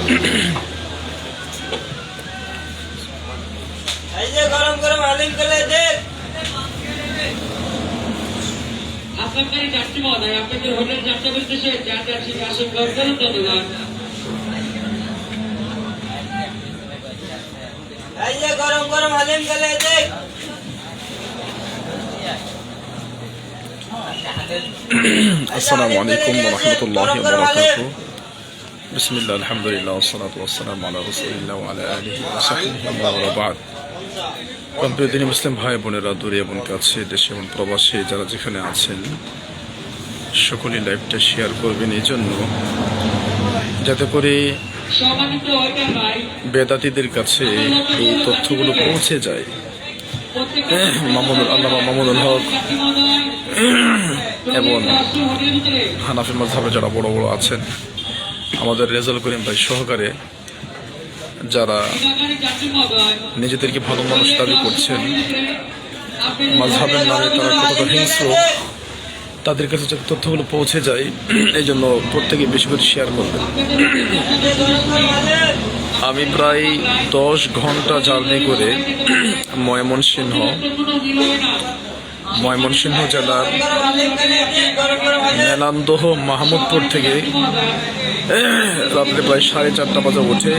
এই যে গরম গরম আলিম গেলে দেখ আপনার যাত্রী মহোদয়, আপনাদের হোটেল যাত্রা করতেছে, যার যাচ্ছি আসন গ্রহণ করুন। ধন্যবাদ। এই যে গরম গরম আলিম গেলে দেখ। আসসালামু আলাইকুম ওয়া রাহমাতুল্লাহি ওয়া বারাকাতুহু। বিসমিল্লাহ, আলহামদুলিল্লাহ, ওয়াসসালাতু ওয়াসসালামু আলা রাসূলিল্লাহ ওয়া আলা আলিহি ওয়া সাহবিহি ওয়া বা'দ। প্রিয় দিনী মুসলিম ভাই বোনেরা, দূরে এবং কাছে, দেশে এবং প্রবাসে যারা যেখানে আছেন, সকলেই লাইভটা শেয়ার করবেন এই জন্য যাতে করে বেদাতীদের কাছে এই তথ্যগুলো পৌঁছে যায়। মামুনুল হক এবং হানাফি মাযহাবে যারা বড় বড় আছেন, আমাদের রেজাউল করিম ভাই সহকারে যারা নিজেদেরকে ভালো মানুষ দাবি করছেন, মাযহাবের নামে তারা কতটা হিংস্র, তাদের কাছে যাতে তথ্যগুলো পৌঁছে যায় এই জন্য প্রত্যেকে বেশি করে শেয়ার করবেন। আমি প্রায় 10 ঘন্টা জার্নি করে ময়মনসিংহ জেলার মেনান্দহ মাহমুদপুর থেকে রাত্রে প্রায় 4:30 বাজে উঠে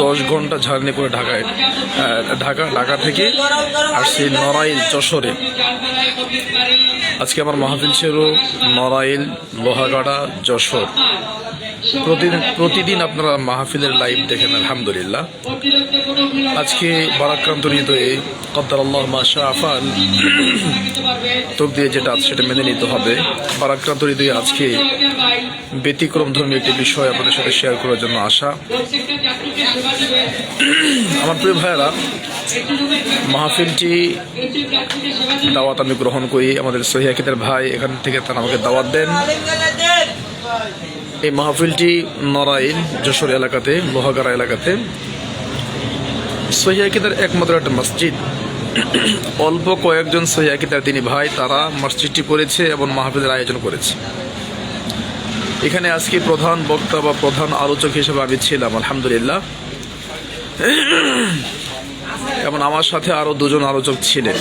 10 ঘন্টা জার্নি করে ঢাকা থেকে আসছি নড়াইল যশোরে। আজকে আমার মাহফিল ছিল নড়াইল, লোহাগাড়া, যশোর। প্রতিদিন আপনারা মাহফিলের লাইভ দেখেন, আলহামদুলিল্লাহ। আজকে বারাক্রান্ত হৃদয়ে কদ্দারাল্লাহ মা শাআ ফাআল, তোক দিয়ে যেটা আছে সেটা মেনে নিতে হবে। বারাক্রান্ত হৃদয়ে আজকে ব্যতিক্রম ধর্মী একটি বিষয় আপনাদের সাথে শেয়ার করার জন্য আসা। আমার প্রিয় ভাইয়েরা, মাহফিলটি দাওয়াত আমি গ্রহণ করি, আমাদের সহিহ আকীদার ভাই এখান থেকে তারা আমাকে দাওয়াত দেন। এই মাহফিলটি নড়াইল যশোর এলাকাতে, লোহাগাড়া এলাকাতে সহিহ আকীদার একমাত্র একটা মসজিদ। অল্প কয়েকজন সহিহ আকীদার তিনি ভাই, তারা মসজিদটি করেছে এবং মাহফিলের আয়োজন করেছে। এখানে আজকে প্রধান বক্তা বা প্রধান আলোচক হিসেবে আমি ছিলাম, আলহামদুলিল্লাহ। এবং আমার সাথে আরো 2 জন আলোচক ছিলেন।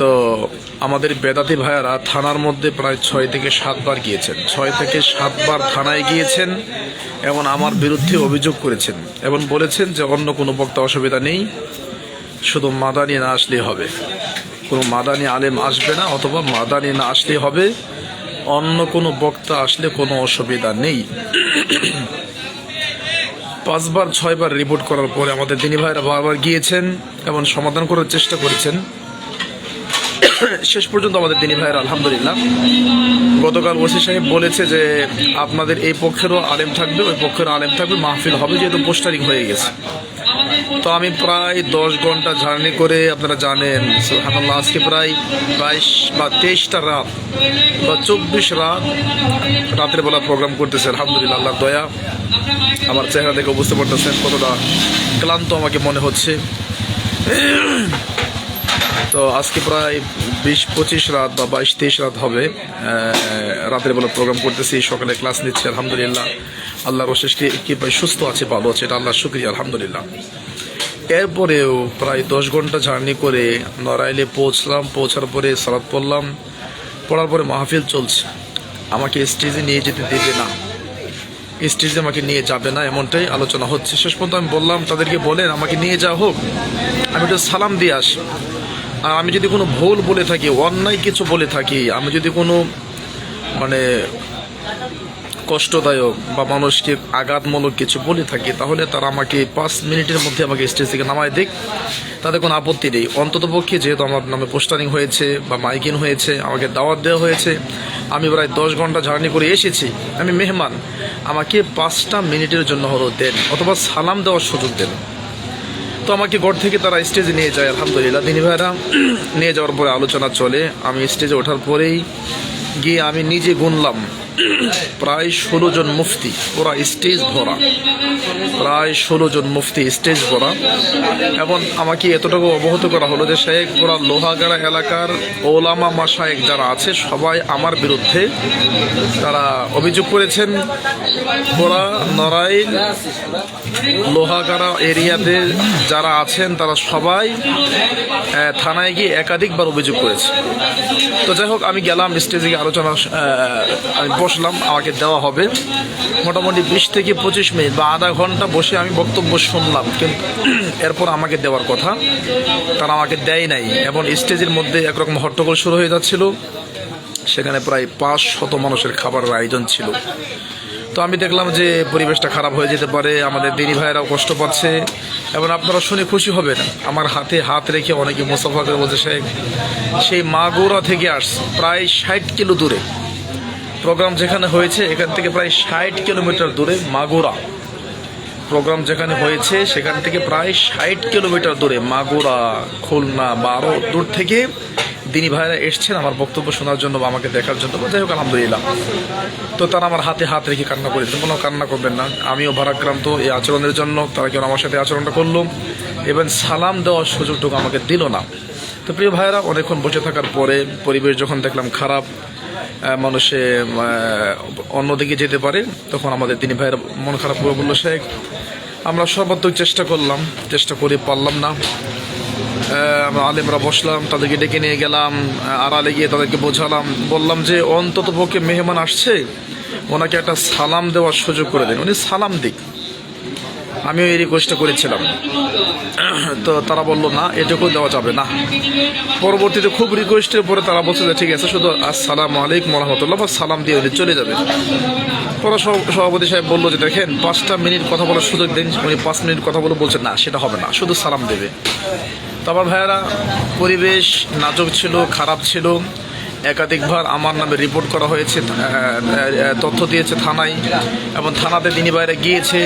তো আমাদের বেদাতি ভাইয়ারা থানার মধ্যে প্রায় 6 থেকে 7 বার গিয়েছেন, 6 থেকে 7 বার থানায় গিয়েছেন এবং আমার বিরুদ্ধে অভিযোগ করেছেন এবং বলেছেন যে অন্য কোনো বক্তা অসুবিধা নেই, শুধু মাদানি না আসলেই হবে, কোনো মাদানি আলেম আসবে না, অথবা মাদানি না আসলেই হবে, অন্য কোনো বক্তা আসলে কোনো অসুবিধা নেই। 5 বার 6 বার রিপোর্ট করার পরে আমাদের দিনী ভাইরা বারবার গিয়েছেন এবং সমাধান করার চেষ্টা করেছেন। শেষ পর্যন্ত আমাদের দিনী ভাইরা আলহামদুলিল্লাহ, গতকাল ওসি সাহেব বলেছে যে আপনাদের এই পক্ষেরও আলেম থাকবে, ওই পক্ষেরও আলেম থাকবে, মাহফিল হবে, যেহেতু পোস্টারিং হয়ে গেছে। তো আমি প্রায় 10 ঘন্টা জার্নি করে, আপনারা জানেন সুবহানাল্লাহ, আজকে প্রায় 22 বা 23টা রাত বা 24 রাতের বেলা প্রোগ্রাম করতেছে। আলহামদুলিল্লাহ, আল্লাহর দয়া। আমার চেহারা দেখে বুঝতে পারতেছেন কতটা ক্লান্ত আমাকে মনে হচ্ছে। তো আজকে প্রায় 20-25 রাত বা 22-23 রাত হবে রাতের বেলা প্রোগ্রাম করতেছি, সকালে ক্লাস নিচ্ছি। আলহামদুলিল্লাহ, আল্লাহর অশেষ কৃপায় সুস্থ আছে, ভালো আছে, এটা আল্লাহর শুকরিয়া, আলহামদুলিল্লাহ। এরপরেও প্রায় 10 ঘন্টা জার্নি করে নড়াইলে পৌঁছলাম। পৌঁছার পরে সালাত পড়লাম, পড়ার পরে মাহফিল চলছে। আমাকে স্টেজে নিয়ে যেতে দেবে না, স্টেজে আমাকে নিয়ে যাবে না, এমনটাই আলোচনা হচ্ছে। শেষ পর্যন্ত আমি বললাম তাদেরকে, বলেন আমাকে নিয়ে যাওয়া হোক, আমি একটু সালাম দিয়ে আসি। আর আমি যদি কোনো ভুল বলে থাকি, অন্যায় কিছু বলে থাকি, আমি যদি কোনো কষ্টদায়ক বা মানুষকে আঘাতমূলক কিছু বলে থাকি, তাহলে তারা আমাকে 5 মিনিটের মধ্যে আমাকে স্টেজ থেকে নামায় দিক, তাদের কোনো আপত্তি নেই। অন্ততপক্ষে যেহেতু আমার নামে পোস্টারিং হয়েছে বা মাইকিং হয়েছে, আমাকে দাওয়াত দেওয়া হয়েছে, আমি প্রায় 10 ঘন্টা জার্নি করে এসেছি, আমি মেহমান, আমাকে 5টা মিনিটের জন্য হলেও দেন, অথবা সালাম দেওয়ার সুযোগ দেন। তো আমাকে ঘর থেকে তারা স্টেজে নিয়ে যায়। আলহামদুলিল্লাহ, দিনী ভাইরা নিয়ে যাওয়ার পরে আলোচনা চলে। আমি স্টেজে ওঠার পরেই গিয়ে আমি নিজে গুনলাম প্রায় 16 জন মুফতি, পুরা স্টেজ ভরা, প্রায় 16 জন মুফতি স্টেজ ভরা। এবং আমাকে এতটুকু অবগত করা হলো যে শেখ পুরা লোহাগাড়া এলাকার ওলামা মাশায়েখ যারা আছে সবাই আমার বিরুদ্ধে তারা অভিযোগ করেছেন। পুরা নড়াইল লোহাগাড়া এরিয়াতে যারা আছেন তারা সবাই থানায় গিয়ে একাধিকবার অভিযোগ করেছে। তো যাই হোক, আমি গেলাম স্টেজে গিয়ে আলোচনা, আমি বসলাম, আমাকে দেওয়া হবে মোটামুটি 20 থেকে 25 মিনিট বা আধা ঘন্টা বসে আমি বক্তব্য শুনলাম, কিন্তু এরপর আমাকে দেওয়ার কথা, তারা আমাকে দেয় নাই। এবং স্টেজের মধ্যে একরকম হট্টগোল শুরু হয়ে যাচ্ছিল। সেখানে প্রায় 500 মানুষের খাবারের আয়োজন ছিল। তো আমি দেখলাম যে পরিবেশটা খারাপ হয়ে যেতে পারে, আমাদের দিনী ভাইয়েরাও কষ্ট পাচ্ছে। এবং আপনারা শুনে খুশি হবেন, আমার হাতে হাত রেখে অনেকে মোসাফা করে বলছে শেখ সেই মাগুরা থেকে আসছে, প্রায় 60 কিলো দূরে প্রোগ্রাম যেখানে হয়েছে, এখান থেকে প্রায় 60 কিলোমিটার দূরে মাগুরা প্রোগ্রাম যেখানে হয়েছে, সেখান থেকে প্রায় 60 কিলোমিটার দূরে মাগুরা, খুলনা বা আরও দূর থেকে দিনী ভাইরা এসছেন আমার বক্তব্য শোনার জন্য বা আমাকে দেখার জন্য। যাই হোক, আলহামদুলিল্লাহ। তো তারা আমার হাতে হাত রেখে কান্না করেছে। কোনো কান্না করবেন না, আমিও ভারাক্রান্ত এই আচরণের জন্য। তারা কেন আমার সাথে আচরণটা করলো এবং সালাম দেওয়ার সুযোগটুকু আমাকে দিল না। তো প্রিয় ভাইয়েরা, অনেকক্ষণ বসে থাকার পরে পরিবেশ যখন দেখলাম খারাপ, মানুষে অন্যদিকে যেতে পারে, তখন আমাদের দিনী ভাইয়েরা মন খারাপ করে বললো শেখ আমরা সর্বাত্মক চেষ্টা করলাম, চেষ্টা করে পারলাম না। আমরা আলেমরা বসলাম, তাদেরকে ডেকে নিয়ে গেলাম, আড়ালে গিয়ে তাদেরকে বোঝালাম, বললাম যে অন্তত পক্ষে মেহমান আসছে, ওনাকে একটা সালাম দেওয়ার সুযোগ করে দিন, উনি সালাম দিক। আমিও এই রিকোয়েস্টটা করেছিলাম। তো তারা বললো না, এটুকু দেওয়া যাবে না। পরবর্তীতে খুব রিকোয়েস্টের পরে তারা বলছে যে ঠিক আছে, শুধু আসসালামু আলাইকুম রহমতুল্লাহ বা সালাম দিয়ে উনি চলে যাবে। পরে সভাপতি সাহেব বললো যে দেখেন 5টা মিনিট কথা বলার সুযোগ দিন। উনি 5 মিনিট কথা বলে বলছেন না, সেটা হবে না, শুধু সালাম দেবে। তো আমার ভাইয়েরা, পরিবেশ নাজুক ছিল, খারাপ ছিল। একাধিকবার আমার নামে রিপোর্ট করা হয়েছে, তথ্য দিয়েছে থানায়, এবং থানাতে দিনী ভাইরা গিয়েছে।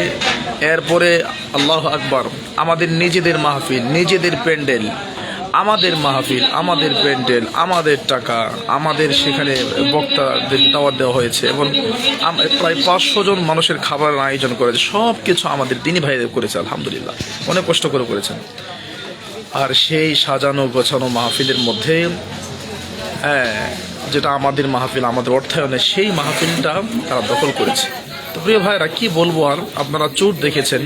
এরপরে আল্লাহ আকবার, আমাদের নিজেদের মাহফিল, নিজেদের প্যান্ডেল, আমাদের মাহফিল, আমাদের প্যান্ডেল, আমাদের টাকা, আমাদের সেখানে বক্তাদের দাওয়াত দেওয়া হয়েছে এবং প্রায় 500 জন মানুষের খাবারের আয়োজন করেছে। সব কিছু আমাদের দিনী ভাইদের করেছে, আলহামদুলিল্লাহ, অনেক কষ্ট করে করেছেন। আর সেই সাজানো গোছানো মাহফিলের মধ্যে যেটা আমাদের মাহফিল, আমাদের অর্থায়নে, সেই মাহফিলটা তারা দখল করেছে। তো প্রিয় ভাইরা, কি বলবো আর, আপনারা চোর দেখেছেন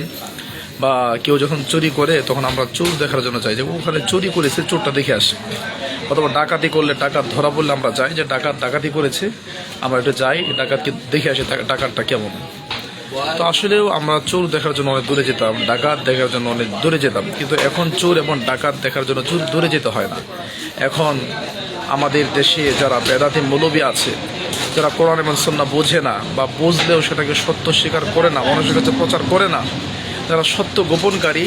বা কেউ যখন চুরি করে তখন আমরা চোর দেখার জন্য চাই যে ওখানে চুরি করেছে, চোরটা দেখে আসে। অথবা ডাকাতি করলে, ডাকাত ধরা পড়লে আমরা যাই যে ডাকাতি করেছে, আমরা একটু যাই ডাকাতকে দেখে আসি ডাকাতটা কেমন। তো আসলেও আমরা চোর দেখার জন্য অনেক দূরে যেতাম, ডাকাত দেখার জন্য অনেক দূরে যেতাম, কিন্তু এখন চোর এবং ডাকাত দেখার জন্য চোর দূরে যেতে হয় না। এখন আমাদের দেশে যারা বেদাতি মৌলবী আছে, যারা কোরআন এবং সুন্নাহ বোঝে না বা বুঝলেও সেটাকে সত্য স্বীকার করে না, মানুষের কাছে প্রচার করে না, যারা সত্য গোপনকারী,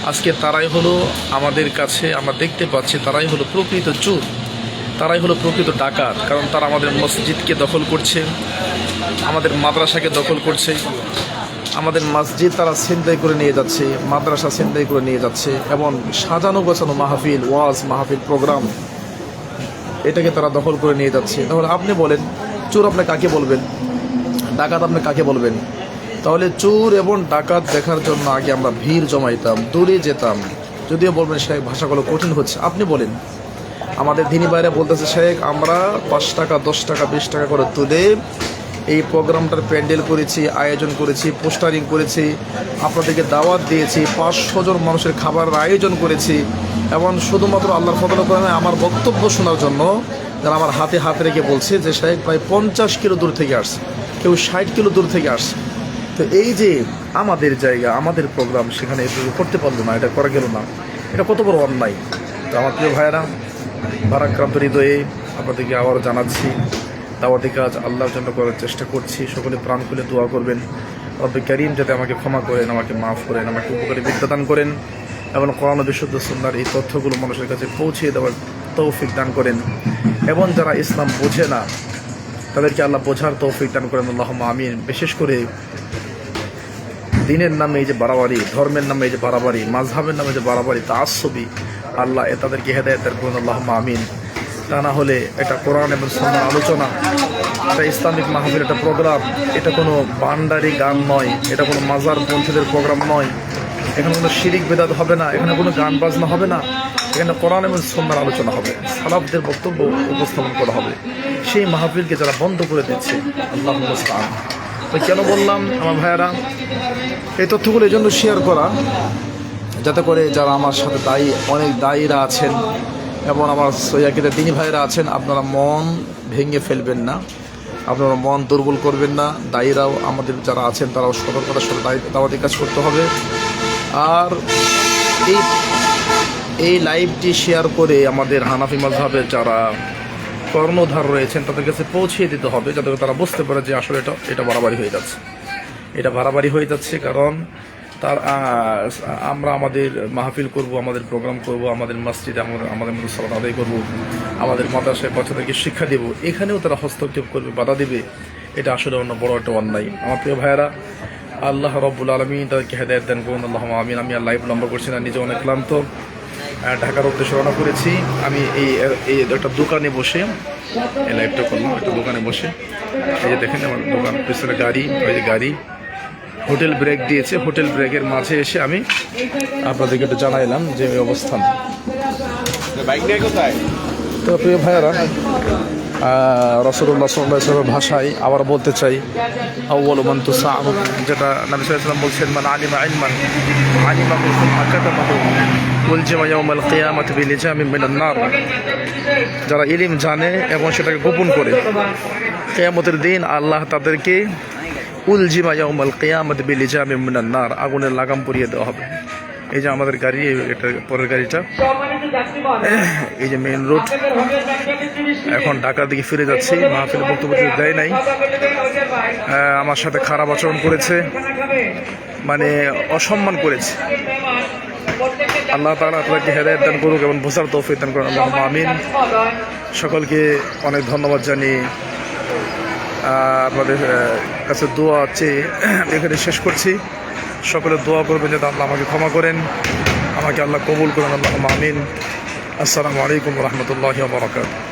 আজকে তারাই হলো আমাদের কাছে, আমরা দেখতে পাচ্ছি তারাই হলো প্রকৃত চোর, তারাই হলো প্রকৃত ডাকাত। কারণ তারা আমাদের মসজিদকে দখল করছে, আমাদের মাদ্রাসাকে দখল করছে, আমাদের মসজিদ তারা ছিনতাই করে নিয়ে যাচ্ছে, মাদ্রাসা ছিনতাই করে নিয়ে যাচ্ছে, এবং সাজানো গোছানো মাহফিল, ওয়াজ মাহফিল, প্রোগ্রাম, এটাকে তারা দখল করে নিয়ে যাচ্ছে। তাহলে আপনি বলেন, চোর আপনি কাকে বলবেন, ডাকাত আপনি কাকে বলবেন? তাহলে চোর এবং ডাকাত দেখার জন্য আগে আমরা ভিড় জমাইতাম, দূরে যেতাম। যদিও বলবেন শেখ ভাষাগুলো কঠিন হচ্ছে, আপনি বলেন। আমাদের দিনী বাইরে বলতেছে শেখ আমরা 5 টাকা, 10 টাকা, 20 টাকা করে তুলে এই প্রোগ্রামটার প্যান্ডেল করেছি, আয়োজন করেছি, পোস্টারিং করেছি, আপনাদেরকে দাওয়াত দিয়েছি, 500 জন মানুষের খাবারের আয়োজন করেছি, এবং শুধুমাত্র আল্লাহর ফজলে করে আমার বক্তব্য শোনার জন্য যারা আমার হাতে হাত রেখে বলছে যে শেখ প্রায় 50 কিলো দূর থেকে আসছে, কেউ 60 কিলো দূর থেকে আসছে। তো এই যে আমাদের জায়গা, আমাদের প্রোগ্রাম, সেখানে করতে পারলো না, এটা করা গেল না, এটা কত বড় অন্যায়। তো আমার প্রিয় ভাইয়েরা, ভারাক্রান্ত হৃদয়ে আপনাদেরকে আবারও জানাচ্ছি, দাওয়াতি কাজ আল্লাহর জন্য করার চেষ্টা করছি। সকলে প্রাণ খুলে দোয়া করবেন, রব্বে কারীম যাতে আমাকে ক্ষমা করেন, আমাকে মাফ করেন, আমাকে উপকারী বিদ্যা দান করেন, এবং কোরআন ও বিশুদ্ধ সুন্নাহর এই তথ্যগুলো মানুষের কাছে পৌঁছিয়ে দেওয়ার তৌফিক দান করেন, এবং যারা ইসলাম বোঝে না তাদেরকে আল্লাহ বোঝার তৌফিক দান করেন, আল্লাহুম্মা আমিন। বিশেষ করে দিনের নামে এই যে বাড়াবাড়ি, ধর্মের নামে এই যে বাড়াবাড়ি, মাযহাবের নামে যে বাড়াবাড়ি, তাআসসুবি, আল্লাহ তাদেরকে হেদায়েত দান করুন, আল্লাহুম্মা আমিন। তা না হলে এটা কোরআন এবং সুন্নাহর আলোচনা, এটা ইসলামিক মাহফিল, এটা প্রোগ্রাম, এটা কোনো বান্ডারি গান নয়, এটা কোনো মাজার পন্থীদের প্রোগ্রাম নয়, এখানে কোনো শিরিক বেদাত হবে না, এখানে কোনো গান বাজনা হবে না, এখানে কোরআন এবং সুন্নাহর আলোচনা হবে, সালাফদের বক্তব্য উপস্থাপন করা হবে। সেই মাহফিলকে যারা বন্ধ করে দিচ্ছে, আল্লাহু মুস্তাআন। তো কেন বললাম আমার ভাইয়েরা, এই তথ্যগুলো এই জন্য শেয়ার করা যাতে করে যারা আমার সাথে অনেক দায়ীরা আছেন এবং আমার সৈয়াকিরা দিনী ভাইরা আছেন, আপনারা মন ভেঙে ফেলবেন না, আপনারা মন দুর্বল করবেন না। দায়ীরাও আমাদের যারা আছেন তারাও সতর্কতার সাথে দাওয়াতি কাজ করতে হবে। আর এই লাইভটি শেয়ার করে আমাদের হানাফি মাযহাবের যারা কর্ণধার রয়েছেন তাদের কাছে পৌঁছিয়ে দিতে হবে, যাতে তারা বুঝতে পারে যে আসলে এটা বাড়াবাড়ি হয়ে যাচ্ছে, এটা বাড়াবাড়ি হয়ে যাচ্ছে। কারণ আমরা আমাদের মাহফিল করব, আমাদের প্রোগ্রাম করব, আমাদের মসজিদে আমাদের মধ্যে সালাত আদায় করব, আমাদের মাদ্রাসায় বাচ্চাদেরকে শিক্ষা দেব, এখানেও তারা হস্তক্ষেপ করবে, বাধা দেবে, এটা আসলে অন্য বড় একটা অন্যায়। আমার প্রিয় ভাইয়েরা, আল্লাহ রাব্বুল আলামিন তাদেরকে হেদায়েত দান করুন, আল্লাহুম্মা আমিন। আমি আর লাইভ লম্বা করছি না, নিজে অনেক ক্লান্ত। ঢাকার উদ্দেশ্যে রওনা করেছি। আমি এই একটা দোকানে বসে এই লাইভটা করলাম, একটা দোকানে বসে। এই যে দেখেন আমার দোকান, পিছনে গাড়ি, ওই যে গাড়ি, হোটেল ব্রেক দিয়েছে, হোটেল ব্রেকের মাঝে এসে আমি আপনাদেরকে একটু জানাইলাম যে এই অবস্থান। তো প্রিয় ভাইয়েরা, রাসূলুল্লাহ সাল্লাল্লাহু আলাইহি ওয়াসাল্লামের ভাষায় আবার বলতে চাই, আউয়ালু মান তুসাআব, যেটা নবী সাল্লাল্লাহু আলাইহি ওয়াসাল্লাম বলছেন, মান আলিমা ইলমান আলিমাহু সুম্মা কাতামাহু উলজিমা ইয়াউমাল কিয়ামাতি বিলিজামিন মিনান নার। যারা ইলম জানে এবং সেটাকে গোপন করে, কিয়ামতের দিন আল্লাহ তাদেরকে উলজিমা ইয়াউমাল কিয়ামাতি বিলিজামিন মিনান নার, আগুনের লাগাম পরিয়ে দেওয়া হবে। এই যে আমাদের গাড়ি, এটা পরের গাড়িটা, এই যে মেইন রোড। এখন ঢাকার দিকে ফিরে যাচ্ছি। মাহফিলে বক্তব্য দেয় নাই, আমার সাথে খারাপ আচরণ করেছে, মানে অসম্মান করেছে। আল্লাহ তাআলা তাদেরকে হেদায়েত দান করুক এবং বোঝার তৌফিক দান করুন, আল্লাহুম্মা আমিন। সকলকে অনেক ধন্যবাদ জানিয়ে আপনাদের কাছে দোয়া চেয়ে এখানে শেষ করছি। সকলে দোয়া করবেন যাতে আল্লাহ আমাকে ক্ষমা করেন, আমাকে আল্লাহ কবুল করেন, আল্লাহুম্মা আমিন। আসসালামু আলাইকুম ওয়া রাহমাতুল্লাহি ওয়া বারাকাতুহু।